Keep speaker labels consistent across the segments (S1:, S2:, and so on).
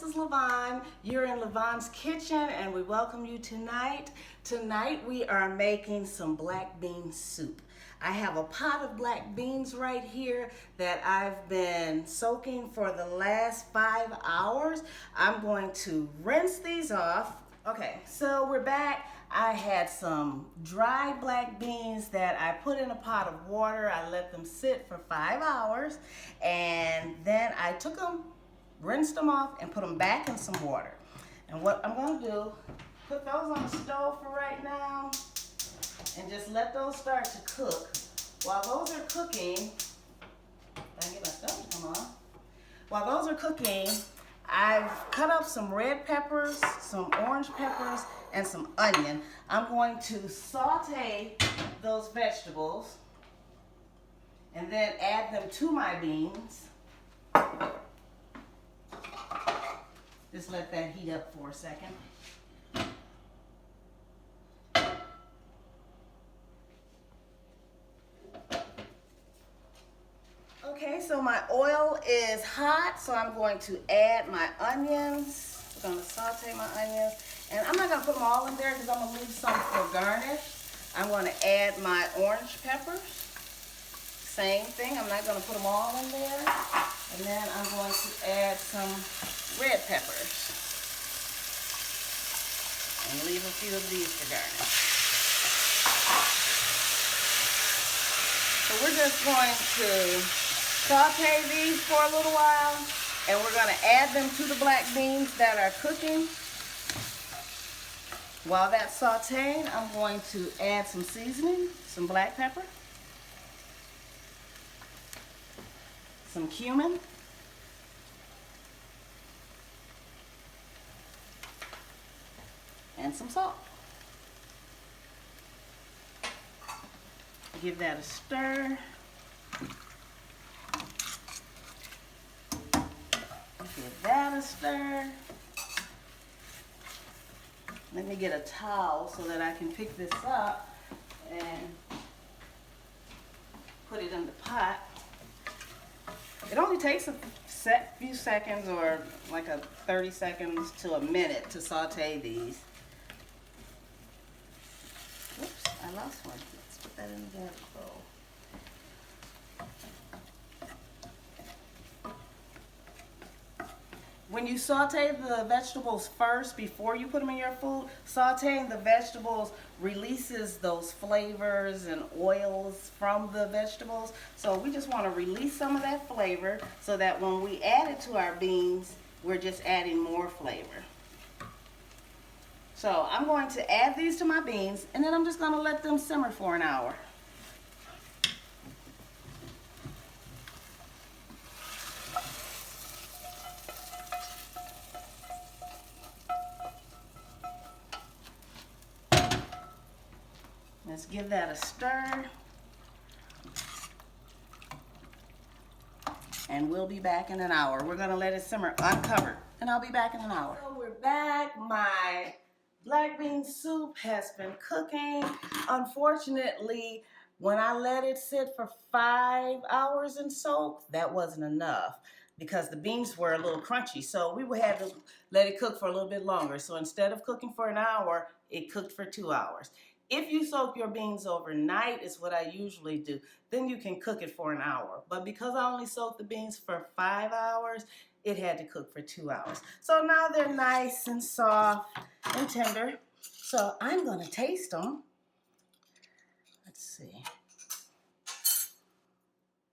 S1: is Lavonne. You're in Lavonne's kitchen and we welcome you tonight. Tonight we are making some black bean soup. I have a pot of black beans right here that I've been soaking for the last 5 hours. I'm going to rinse these off. Okay, so we're back. I had some dry black beans that I put in a pot of water. I let them sit for 5 hours and then I took them, rinsed them off and put them back in some water. And what I'm going to do, put those on the stove for right now and just let those start to cook. While those are cooking, I can get my stove to come on. While those are cooking, I've cut up some red peppers, some orange peppers, and some onion. I'm going to saute those vegetables and then add them to my beans. Just let that heat up for a second. Okay, so my oil is hot, so I'm going to add my onions. We're going to saute my onions. And I'm not going to put them all in there because I'm going to leave some for garnish. I'm going to add my orange peppers. Same thing, I'm not going to put them all in there. And then I'm going to add some red peppers. And leave a few of these for garnish. So we're just going to saute these for a little while, and we're going to add them to the black beans that are cooking. While that's sauteing, I'm going to add some seasoning, some black pepper, some cumin, and some salt. Give that a stir. Give that a stir. Let me get a towel so that I can pick this up and put it in the pot. It only takes a few seconds or like 30 seconds to a minute to saute these. Oops, I lost one. Let's put that in the bowl. When you saute the vegetables first, before you put them in your food, sauteing the vegetables releases those flavors and oils from the vegetables. So we just want to release some of that flavor so that when we add it to our beans, we're just adding more flavor. So I'm going to add these to my beans and then I'm just going to let them simmer for an hour. Let's give that a stir. And we'll be back in an hour. We're gonna let it simmer uncovered, and I'll be back in an hour. So we're back. My black bean soup has been cooking. Unfortunately, when I let it sit for 5 hours and soak, that wasn't enough because the beans were a little crunchy. So we would have to let it cook for a little bit longer. So instead of cooking for an hour, it cooked for 2 hours. If you soak your beans overnight, is what I usually do, then you can cook it for an hour. But because I only soaked the beans for 5 hours, it had to cook for 2 hours. So now they're nice and soft and tender. So I'm going to taste them. Let's see.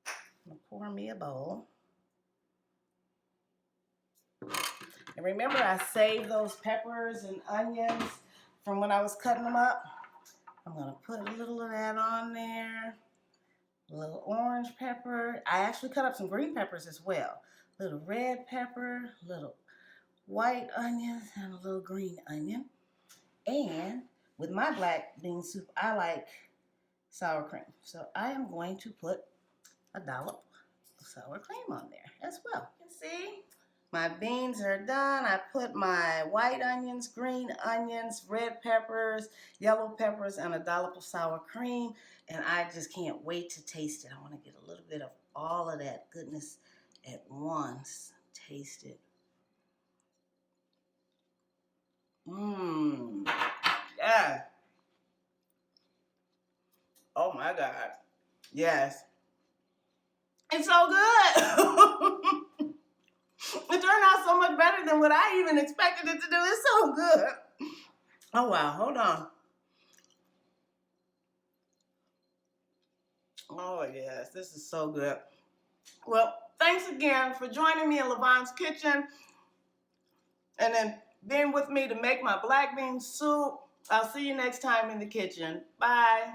S1: I'm going to pour me a bowl. And remember, I saved those peppers and onions from when I was cutting them up. I'm going to put a little of that on there. A little orange pepper. I actually cut up some green peppers as well. A little red pepper, a little white onions, and a little green onion. And with my black bean soup, I like sour cream. So I am going to put a dollop of sour cream on there as well. You can see my beans are done. I put my white onions, green onions, red peppers, yellow peppers, and a dollop of sour cream. And I just can't wait to taste it. I want to get a little bit of all of that goodness at once. Taste it. Mmm. Yeah. Oh my God. Yes. It's so good. It turned out so much better than what I even expected it to do. It's so good. Oh wow, hold on. Oh yes, this is so good. Well, thanks again for joining me in Lavonne's kitchen and then being with me to make my black bean soup. I'll see you next time in the kitchen. Bye.